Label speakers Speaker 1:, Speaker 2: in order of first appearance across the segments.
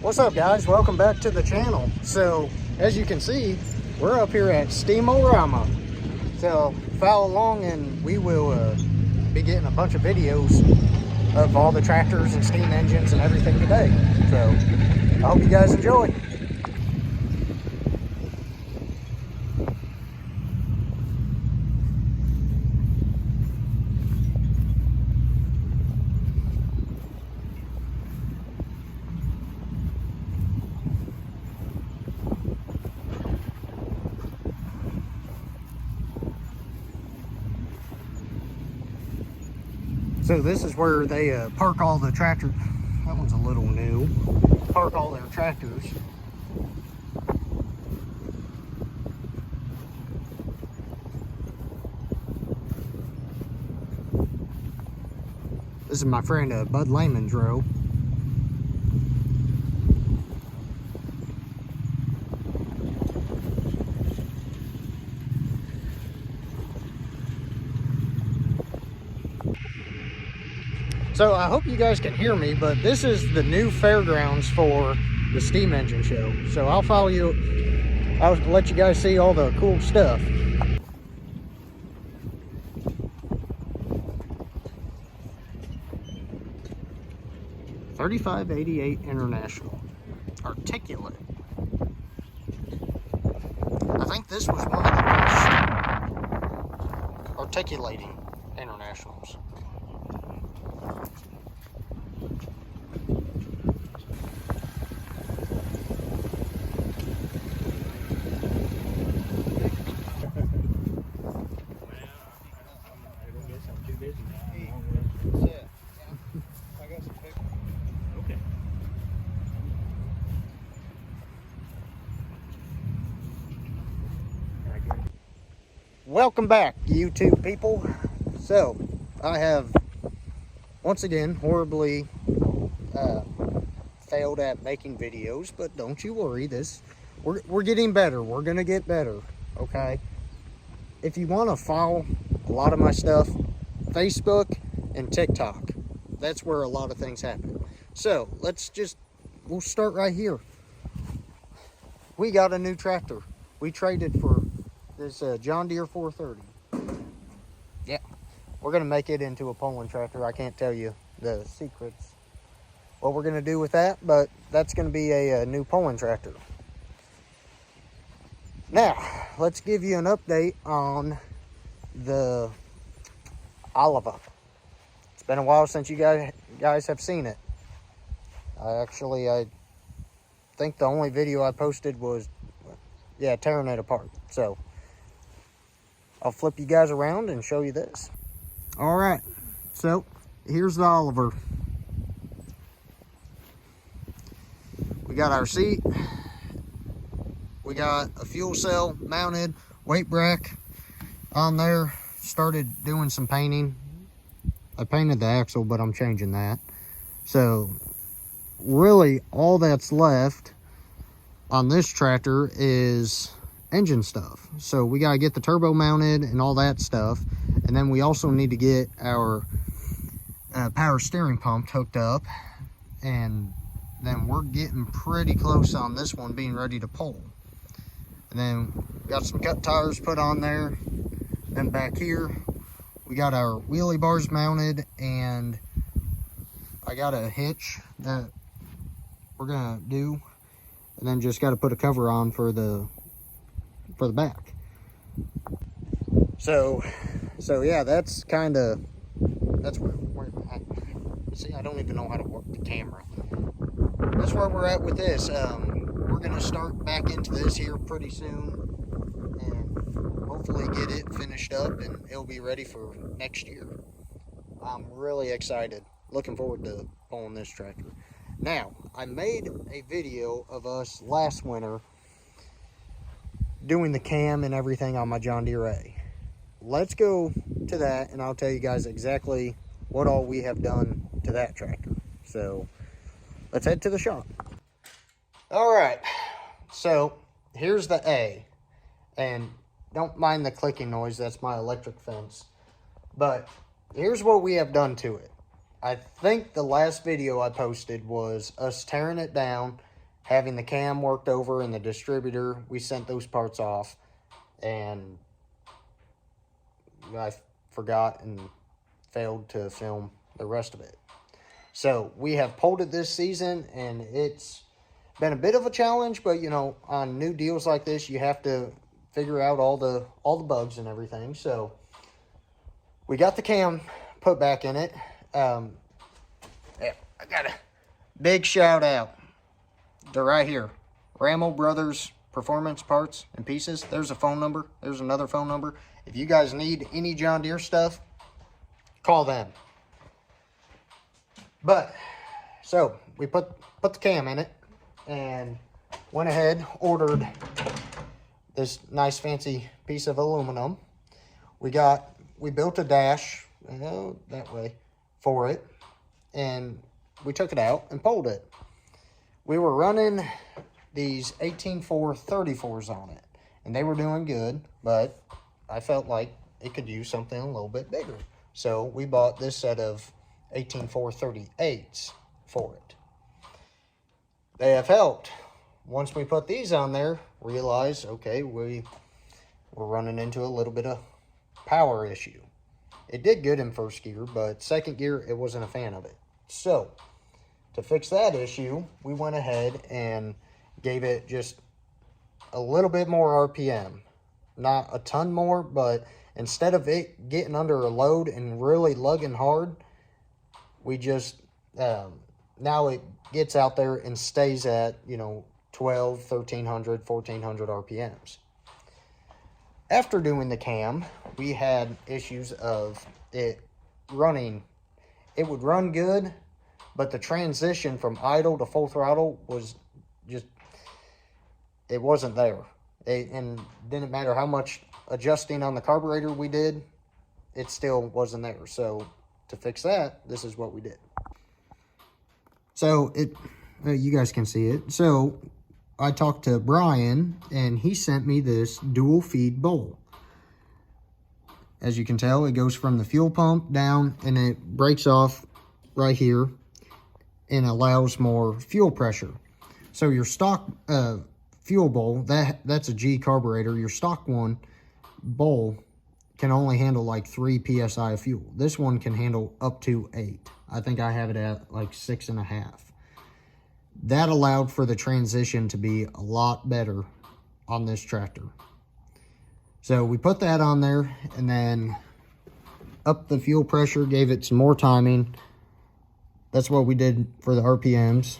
Speaker 1: What's up, guys? Welcome back to the channel. So as you can see, we're up here at Steam-O-Rama. So follow along and we will be getting a bunch of videos of all the tractors and steam engines and everything today. So I hope you guys enjoy. So this is where they park all the tractors. That one's a little new. Park all their tractors. This is my friend Bud Lehman's row. So I hope you guys can hear me, but this is the new fairgrounds for the steam engine show. So I'll follow you. I'll let you guys see all the cool stuff. $35.88 International. Articulate. I think this was one of the first articulating internationals. Welcome back, YouTube people. So I have once again horribly failed at making videos, but don't you worry, we're getting better. We're gonna get better, okay? If you want to follow a lot of my stuff, Facebook and TikTok, that's where a lot of things happen. So we'll start right here. We got a new tractor. We traded for this John Deere 430. Yeah, we're gonna make it into a pulling tractor. I can't tell you the secrets, what we're gonna do with that, but that's gonna be a new pulling tractor. Now, let's give you an update on the Oliva. It's been a while since you guys have seen it. I think the only video I posted was, yeah, tearing it apart. So I'll flip you guys around and show you this. All right, so here's the Oliver. We got our seat. We got a fuel cell mounted, weight bracket on there. Started doing some painting. I painted the axle, but I'm changing that. So really all that's left on this tractor is engine stuff. So we got to get the turbo mounted and all that stuff, and then we also need to get our power steering pump hooked up, and then we're getting pretty close on this one being ready to pull. And then got some cut tires put on there. Then back here we got our wheelie bars mounted, and I got a hitch that we're gonna do, and then just got to put a cover on for the back. So yeah, that's where see, I don't even know how to work the camera. That's where we're at with this. We're gonna start back into this here pretty soon, and hopefully get it finished up, and it'll be ready for next year. I'm really excited, looking forward to pulling this tractor. Now, I made a video of us last winter doing the cam and everything on my John Deere A. Let's go to that, and I'll tell you guys exactly what all we have done to that tractor. So let's head to the shop. All right, so here's the A, and don't mind the clicking noise, that's my electric fence. But here's what we have done to it. I think the last video I posted was us tearing it down having the cam worked over in the distributor, we sent those parts off, and I forgot and failed to film the rest of it. So we have pulled it this season, and it's been a bit of a challenge, but you know, on new deals like this, you have to figure out all the bugs and everything. So we got the cam put back in it. Yeah, I got a big shout out. They're right here. Raml Brothers Performance Parts and Pieces. There's a phone number. There's another phone number. If you guys need any John Deere stuff, call them. But, so, we put the cam in it and went ahead, ordered this nice fancy piece of aluminum. We built a dash, that way, for it. And we took it out and pulled it. We were running these 18-4-34s on it, and they were doing good, but I felt like it could use something a little bit bigger. So we bought this set of 18-4-38s for it. They have helped. Once we put these on there, realize, okay, we're running into a little bit of power issue. It did good in first gear, but second gear, it wasn't a fan of it. So to fix that issue, we went ahead and gave it just a little bit more RPM. Not a ton more, but instead of it getting under a load and really lugging hard, we just, now it gets out there and stays at, you know, 12, 1300, 1400 RPMs. After doing the cam, we had issues of it running. It would run good, but the transition from idle to full throttle was just, it wasn't there. And didn't matter how much adjusting on the carburetor we did, it still wasn't there. So to fix that, this is what we did. So you guys can see it. So I talked to Brian, and he sent me this dual feed bowl. As you can tell, it goes from the fuel pump down, and it breaks off right here and allows more fuel pressure. So your stock fuel bowl, that's a G carburetor. Your stock one bowl can only handle like 3 psi of fuel. This one can handle up to 8. I think I have it at like 6.5. That allowed for the transition to be a lot better on this tractor. So we put that on there, and then up the fuel pressure, gave it some more timing. That's what we did for the RPMs.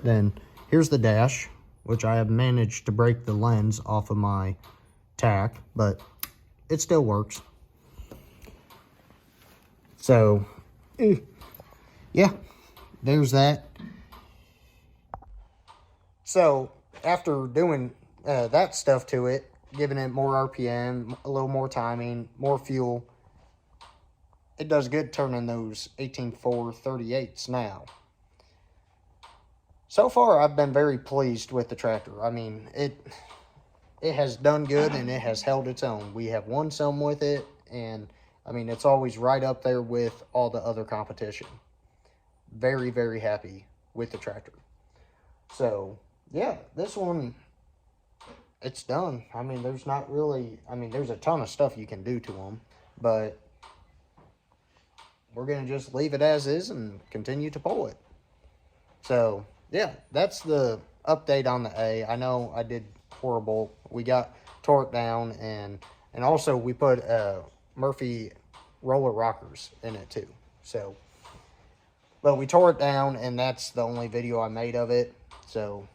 Speaker 1: Then here's the dash, which I have managed to break the lens off of my tack, but it still works. So, yeah, there's that. So, after doing that stuff to it, giving it more RPM, a little more timing, more fuel, it does good turning those 18-4-38s now. So far, I've been very pleased with the tractor. I mean, it has done good, and it has held its own. We have won some with it, and I mean, it's always right up there with all the other competition. Very, very happy with the tractor. So, yeah, this one, it's done. I mean, there's not really, I mean, there's a ton of stuff you can do to them, but we're going to just leave it as is and continue to pull it. So, yeah, that's the update on the A. I know I did horrible. We got torqued down, and also we put Murphy roller rockers in it too. So, but we tore it down, and that's the only video I made of it. So,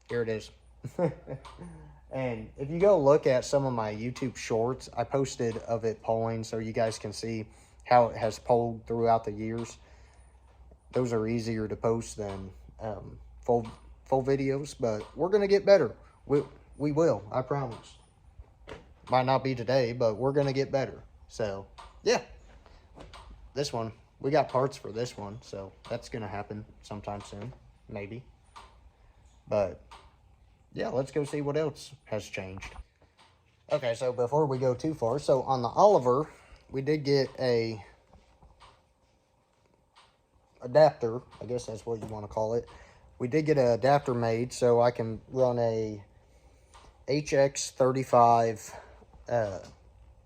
Speaker 1: here it is. And if you go look at some of my YouTube shorts, I posted of it pulling, so you guys can see how it has pulled throughout the years. Those are easier to post than full videos, but we're gonna get better. We will, I promise. Might not be today, but we're gonna get better. So yeah, this one, we got parts for this one, so that's gonna happen sometime soon, maybe. But yeah, let's go see what else has changed. Okay, so before we go too far, so on the Oliver, we did get a adapter, I guess that's what you want to call it, we did get an adapter made so I can run a HX35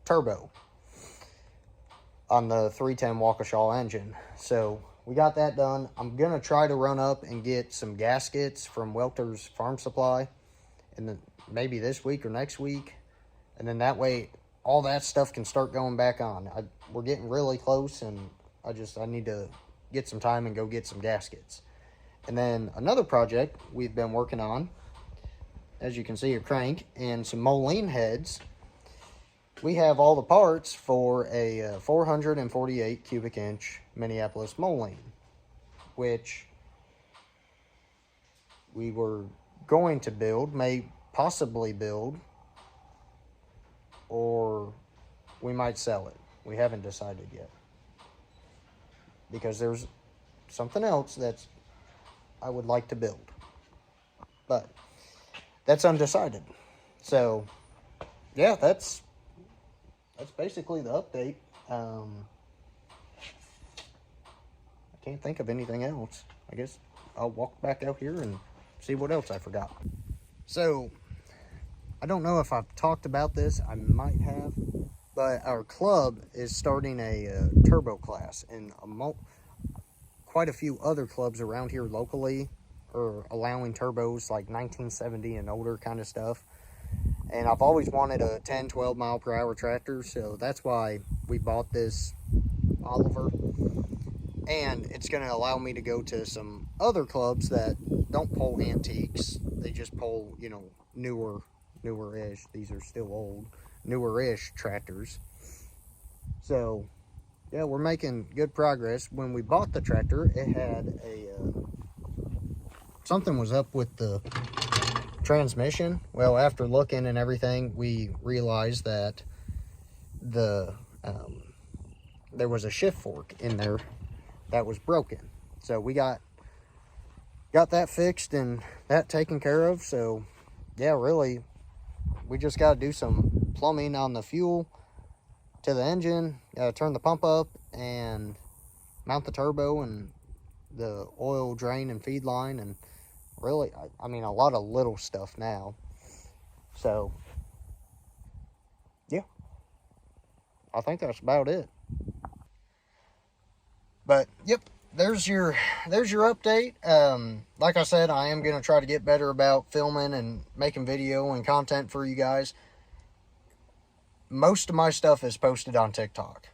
Speaker 1: turbo on the 310 Waukesha engine. So we got that done. I'm going to try to run up and get some gaskets from Welter's Farm Supply, and then maybe this week or next week. And then that way, all that stuff can start going back on. We're getting really close, and I need to get some time and go get some gaskets. And then another project we've been working on, as you can see, a crank and some Moline heads. We have all the parts for a 448 cubic inch Minneapolis Moline, which we were going to build, may possibly build, or we might sell it. We haven't decided yet, because there's something else that I would like to build, but that's undecided. So yeah, that's basically the update. I can't think of anything else. I guess I'll walk back out here and see what else I forgot. So I don't know if I've talked about this. I might have, but our club is starting a turbo class, and quite a few other clubs around here locally are allowing turbos, like 1970 and older kind of stuff. And I've always wanted a 10, 12 mile per hour tractor, so that's why we bought this Oliver. And it's going to allow me to go to some other clubs that don't pull antiques. They just pull, you know, newer-ish. These are still old, newer-ish tractors. So yeah, we're making good progress. When we bought the tractor, it had a something was up with the transmission. Well, after looking and everything, we realized that there was a shift fork in there that was broken. So we got that fixed and that taken care of. So yeah, really, we just got to do some plumbing on the fuel to the engine, turn the pump up and mount the turbo and the oil drain and feed line, and really, I mean, a lot of little stuff now. So yeah, I think that's about it. But yep, there's your update. Like I said, I am going to try to get better about filming and making video and content for you guys. Most of my stuff is posted on TikTok.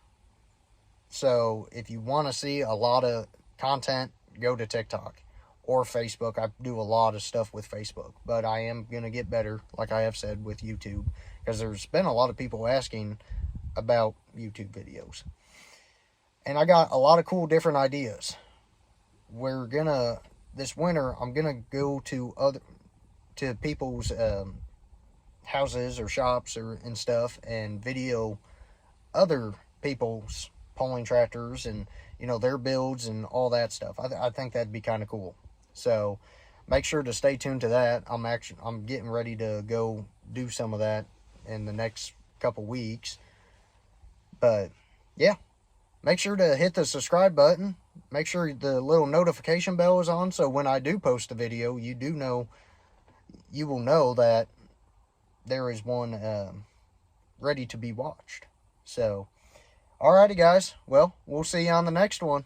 Speaker 1: So if you want to see a lot of content, go to TikTok or Facebook. I do a lot of stuff with Facebook, but I am going to get better, like I have said, with YouTube, because there's been a lot of people asking about YouTube videos. And I got a lot of cool different ideas. This winter, I'm going to go to people's houses or shops and stuff, and video other people's pulling tractors and, you know, their builds and all that stuff. I think that'd be kind of cool. So make sure to stay tuned to that. I'm getting ready to go do some of that in the next couple weeks. But yeah, make sure to hit the subscribe button. Make sure the little notification bell is on, so when I do post a video, you will know that there is one ready to be watched. So alrighty guys, well, we'll see you on the next one.